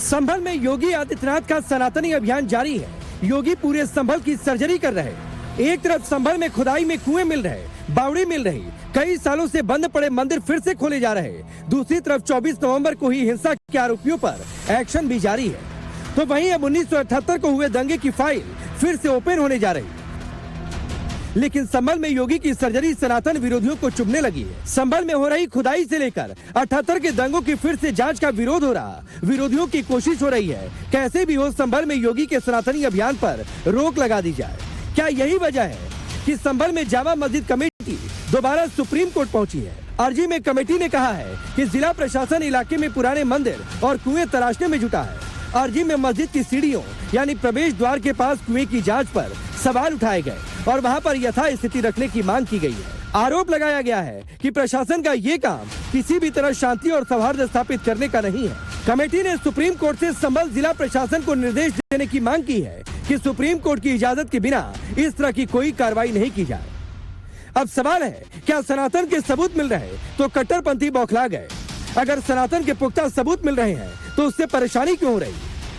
संभल में योगी आदित्यनाथ का सनातनी अभियान जारी है। योगी पूरे संभल की सर्जरी कर रहे। एक तरफ संभल में खुदाई में कुएं मिल रहे, बावड़ी मिल रही, कई सालों से बंद पड़े मंदिर फिर से खोले जा रहे। दूसरी तरफ 24 नवंबर को ही हिंसा के आरोपियों पर एक्शन भी जारी है। तो वहीं अब 1978 को हुए दंगे की फाइल फिर से ओपन होने जा रही। लेकिन संभल में योगी की सर्जरी सनातन विरोधियों को चुभने लगी है। संभल में हो रही खुदाई से लेकर 78 के दंगों की फिर से जांच का विरोध हो रहा। विरोधियों की कोशिश हो रही है कैसे भी हो संभल में योगी के सनातनी अभियान पर रोक लगा दी जाए। क्या यही वजह है कि संभल में जामा मस्जिद कमेटी दोबारा सुप्रीम कोर्ट पहुंची है? अर्जी में कमेटी ने कहा है कि जिला प्रशासन इलाके में पुराने मंदिर और कुएं तराशने में जुटा है। अर्जी में मस्जिद की सीढ़ियों यानी प्रवेश द्वार के पास कुएं की जांच पर सवाल उठाए गए और वहां पर यथास्थिति रखने की मांग की गई है। आरोप लगाया गया है कि प्रशासन का ये काम किसी भी तरह शांति और सौहार्द स्थापित करने का नहीं है। कमेटी ने सुप्रीम कोर्ट से संभल जिला प्रशासन को निर्देश देने की मांग की है कि सुप्रीम कोर्ट की इजाजत के बिना इस तरह की कोई कार्रवाई नहीं की जाए। अब सवाल है, क्या सनातन के सबूत मिल रहे तो कट्टरपंथी बौखला गए? अगर सनातन के पुख्ता सबूत मिल रहे हैं तो उससे परेशानी क्यों हो रही?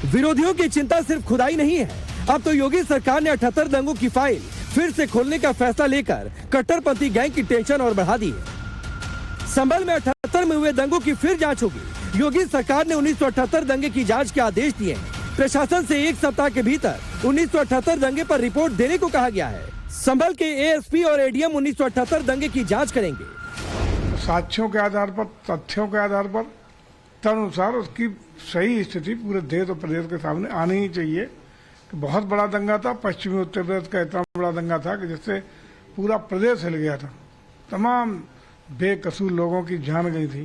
विरोधियों की चिंता सिर्फ खुदाई नहीं है। अब तो योगी सरकार ने 78 दंगों की फाइल फिर से खोलने का फैसला लेकर कट्टरपंथी गैंग की टेंशन और बढ़ा दी है। संभल में 78 में हुए दंगों की फिर जांच होगी। योगी सरकार ने 1978 दंगे की जांच के आदेश दिए हैं। प्रशासन से एक सप्ताह के भीतर 1978 दंगे पर रिपोर्ट देने को कहा गया है। संभल के एएसपी और एडीएम 1978 दंगे की जांच करेंगे। साक्ष्यों के आधार पर, तथ्यों के आधार पर, तदनुसार उसकी सही स्थिति पूरे देश और प्रदेश के सामने आनी ही चाहिए कि बहुत बड़ा दंगा था। पश्चिमी उत्तर प्रदेश का इतना बड़ा दंगा था कि जिससे पूरा प्रदेश हिल गया था। तमाम बेकसूर लोगों की जान गई थी।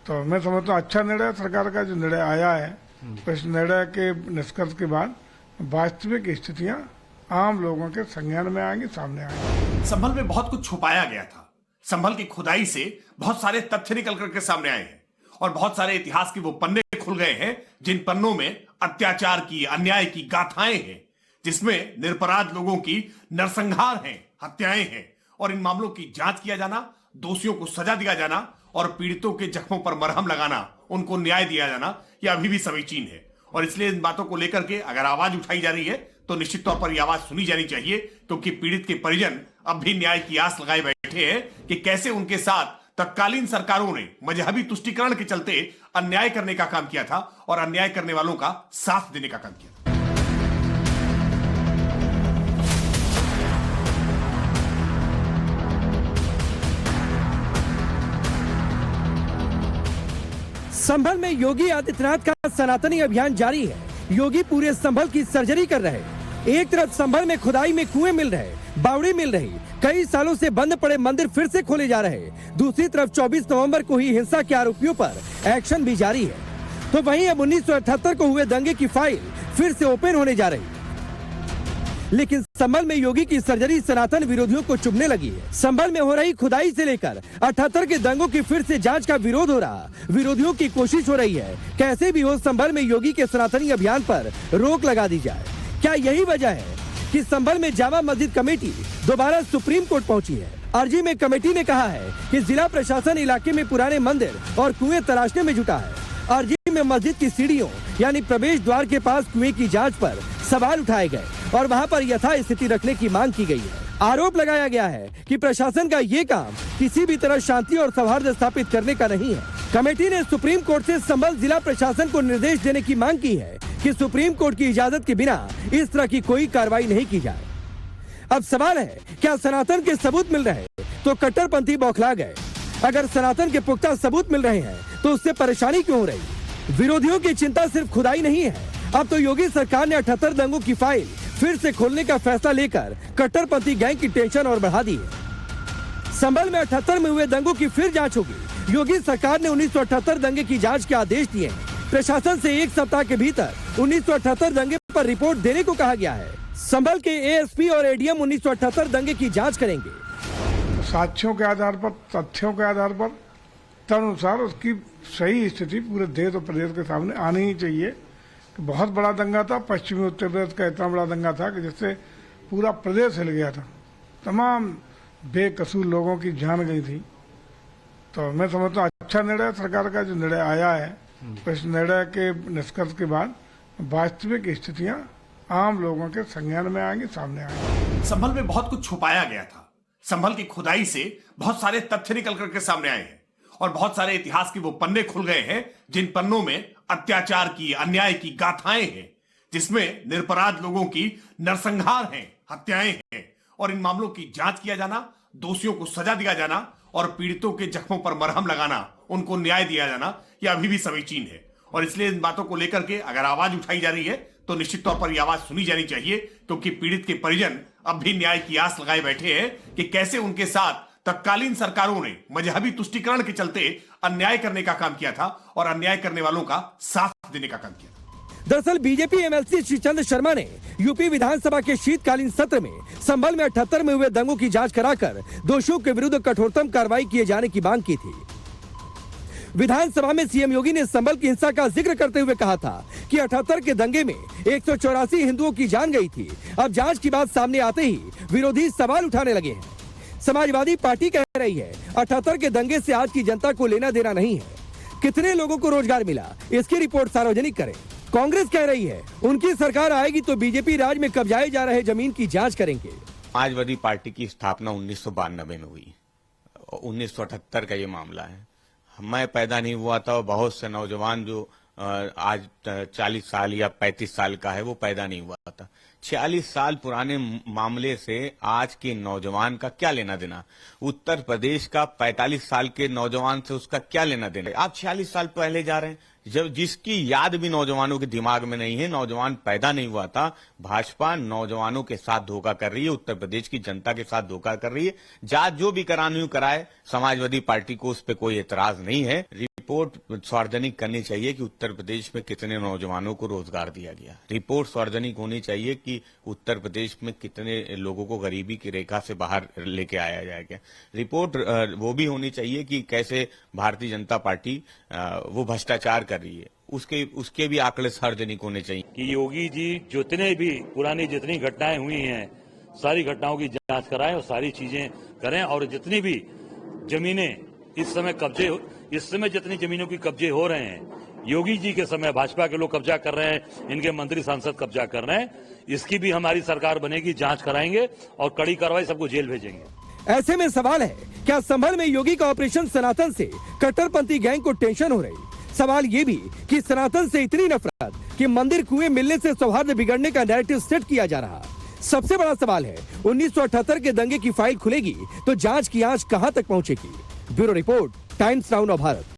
तो मैं समझता हूँ अच्छा निर्णय सरकार का जो निर्णय आया है, इस निर्णय के निष्कर्ष के बाद वास्तविक स्थितियां आम लोगों के संज्ञान में आएंगी, सामने आएंगी। संभल में बहुत कुछ छुपाया गया था। संभल की खुदाई से बहुत सारे तथ्य निकल करके सामने आए हैं और बहुत सारे इतिहास के वो पन्ने खुल गए हैं जिन पन्नों में अत्याचार की, अन्याय की गाथाएं हैं, जिसमें निरपराध लोगों की नरसंहार हैं, हत्याएं हैं। और इन मामलों की जांच किया जाना, दोषियों को सजा दिया जाना और पीड़ितों के जख्मों पर मरहम लगाना, उनको न्याय दिया जाना, यह अभी भी समीचीन है। और इसलिए इन बातों को लेकर के अगर आवाज उठाई जा रही है तो निश्चित तौर पर यह आवाज सुनी जानी चाहिए, क्योंकि पीड़ित के परिजन अब भी न्याय की आस लगाए बैठे हैं कि कैसे उनके साथ तत्कालीन सरकारों ने मजहबी तुष्टीकरण के चलते अन्याय करने का काम किया था और अन्याय करने वालों का साथ देने का काम किया था। संभल में योगी आदित्यनाथ का सनातनी अभियान जारी है। योगी पूरे संभल की सर्जरी कर रहे। एक तरफ संभल में खुदाई में कुएं मिल रहे, बावड़ी मिल रही, कई सालों से बंद पड़े मंदिर फिर से खोले जा रहे। दूसरी तरफ 24 नवंबर को ही हिंसा के आरोपियों पर एक्शन भी जारी है। तो वहीं अब 1978 को हुए दंगे की फाइल फिर से ओपन होने जा रही। लेकिन संभल में योगी की सर्जरी सनातन विरोधियों को चुभने लगी है। संभल में हो रही खुदाई से लेकर 78 के दंगों की फिर से जांच का विरोध हो रहा। विरोधियों की कोशिश हो रही है कैसे भी हो संभल में योगी के सनातनी अभियान पर रोक लगा दी जाए। क्या यही वजह है कि संभल में जामा मस्जिद कमेटी दोबारा सुप्रीम कोर्ट पहुंची है? अर्जी में कमेटी ने कहा है कि जिला प्रशासन इलाके में पुराने मंदिर और कुएं तराशने में जुटा है। अर्जी में मस्जिद की सीढ़ियों यानी प्रवेश द्वार के पास कुएं की जांच पर सवाल उठाए गए और वहां पर यथास्थिति रखने की मांग की गई है। आरोप लगाया गया है कि प्रशासन का ये काम किसी भी तरह शांति और सौहार्द स्थापित करने का नहीं है। कमेटी ने सुप्रीम कोर्ट से संभल जिला प्रशासन को निर्देश देने की मांग की है कि सुप्रीम कोर्ट की इजाजत के बिना इस तरह की कोई कार्रवाई नहीं की जाए। अब सवाल है, क्या सनातन के सबूत मिल रहे तो कट्टरपंथी बौखला गए? अगर सनातन के पुख्ता सबूत मिल रहे हैं तो उससे परेशानी क्यों हो रही? विरोधियों की चिंता सिर्फ खुदाई नहीं है। अब तो योगी सरकार ने 78 दंगों की फाइल फिर से खोलने का फैसला लेकर कट्टरपंथी गैंग की टेंशन और बढ़ा दी है। संभल में 78 में हुए दंगों की फिर जांच होगी। योगी सरकार ने 1978 दंगे की जांच के आदेश दिए हैं। प्रशासन से एक सप्ताह के भीतर 1978 दंगे पर रिपोर्ट देने को कहा गया है। संभल के एएसपी और एडीएम 1978 दंगे की जांच करेंगे। साक्ष्यों के आधार पर, तथ्यों के आधार पर, तदनुसार उसकी सही स्थिति पूरे देश और प्रदेश के सामने आनी ही चाहिए कि बहुत बड़ा दंगा था। पश्चिमी उत्तर प्रदेश का इतना बड़ा दंगा था कि जिससे पूरा प्रदेश हिल गया था। तमाम बेकसूर लोगों की जान गई थी। तो मैं समझता हूँ अच्छा निर्णय सरकार का जो निर्णय आया है, इस निर्णय के निष्कर्ष के बाद वास्तविक स्थितियां आम लोगों के संज्ञान में आएंगी, सामने आएंगी। संभल में बहुत कुछ छुपाया गया था। संभल की खुदाई से बहुत सारे तथ्य निकल करके सामने आए हैं और बहुत सारे इतिहास के वो पन्ने खुल गए हैं जिन पन्नों में अत्याचार की, अन्याय की गाथाएं हैं, जिसमें निरपराध लोगों की नरसंहार हैं, हत्याएं हैं। और इन मामलों की जांच किया जाना, दोषियों को सजा दिया जाना और पीड़ितों के जख्मों पर मरहम लगाना, उनको न्याय दिया जाना, यह अभी भी समीचीन है। और इसलिए इन बातों को लेकर के अगर आवाज उठाई जा रही है तो निश्चित तौर पर यह आवाज सुनी जानी चाहिए, क्योंकि पीड़ित के परिजन अब भी न्याय की आस लगाए बैठे हैं कि कैसे उनके साथ तत्कालीन सरकारों ने मजहबी तुष्टीकरण के चलते अन्याय करने का काम किया था और अन्याय करने वालों का साथ देने का काम किया था। दरअसल बीजेपी एमएलसी श्रीचंद शर्मा ने यूपी विधानसभा के शीतकालीन सत्र में संभल में 78 में हुए दंगों की जांच कराकर दोषियों के विरुद्ध कठोरतम कार्रवाई किए जाने की मांग की थी। विधानसभा में सीएम योगी ने संभल की हिंसा का जिक्र करते हुए कहा था कि 78 के दंगे में 184 हिंदुओं की जान गई थी। अब जांच की बात सामने आते ही विरोधी सवाल उठाने लगे हैं। समाजवादी पार्टी कह रही है 78 के दंगे से आज की जनता को लेना देना नहीं है। कितने लोगों को रोजगार मिला, इसकी रिपोर्ट सार्वजनिक करें। कांग्रेस कह रही है उनकी सरकार आएगी तो बीजेपी राज में कब्जाए जा रहे जमीन की जांच करेंगे। समाजवादी पार्टी की स्थापना 1992 में हुई। 1978 का ये मामला है। मैं पैदा नहीं हुआ था और बहुत से नौजवान जो आज 40 साल या 35 साल का है वो पैदा नहीं हुआ था। 46 साल पुराने मामले से आज के नौजवान का क्या लेना देना? उत्तर प्रदेश का 45 साल के नौजवान से उसका क्या लेना देना? आप 46 साल पहले जा रहे हैं, जब जिसकी याद भी नौजवानों के दिमाग में नहीं है, नौजवान पैदा नहीं हुआ था। भाजपा नौजवानों के साथ धोखा कर रही है, उत्तर प्रदेश की जनता के साथ धोखा कर रही है। जांच जो भी करानी हो कराए, समाजवादी पार्टी को उस पर कोई एतराज नहीं है। रिपोर्ट सार्वजनिक करनी चाहिए कि उत्तर प्रदेश में कितने नौजवानों को रोजगार दिया गया। रिपोर्ट सार्वजनिक होनी चाहिए कि उत्तर प्रदेश में कितने लोगों को गरीबी की रेखा से बाहर लेके आया जाएगा। रिपोर्ट वो भी होनी चाहिए कि कैसे भारतीय जनता पार्टी वो भ्रष्टाचार कर रही है, उसके भी आंकड़े सार्वजनिक होने चाहिए। कि योगी जी जितने भी पुरानी जितनी घटनाएं हुई हैं, सारी घटनाओं की जांच कराएं और सारी चीजें करें। और जितनी भी जमीनें इस समय जितनी जमीनों की कब्जे हो रहे हैं, योगी जी के समय भाजपा के लोग कब्जा कर रहे हैं, इनके मंत्री सांसद कब्जा कर रहे हैं, इसकी भी हमारी सरकार बनेगी, जांच कराएंगे और कड़ी कार्रवाई, सबको जेल भेजेंगे। ऐसे में सवाल है, क्या संभल में योगी का ऑपरेशन सनातन से कट्टरपंथी गैंग को टेंशन हो रही? सवाल ये भी कि सनातन से इतनी नफरत कि मंदिर कुएं मिलने से सौहार्द बिगड़ने का नैरेटिव सेट किया जा रहा। सबसे बड़ा सवाल है, 1978 के दंगे की फाइल खुलेगी तो जांच की आंच कहां तक पहुंचेगी? Bureau report, times now Bharat.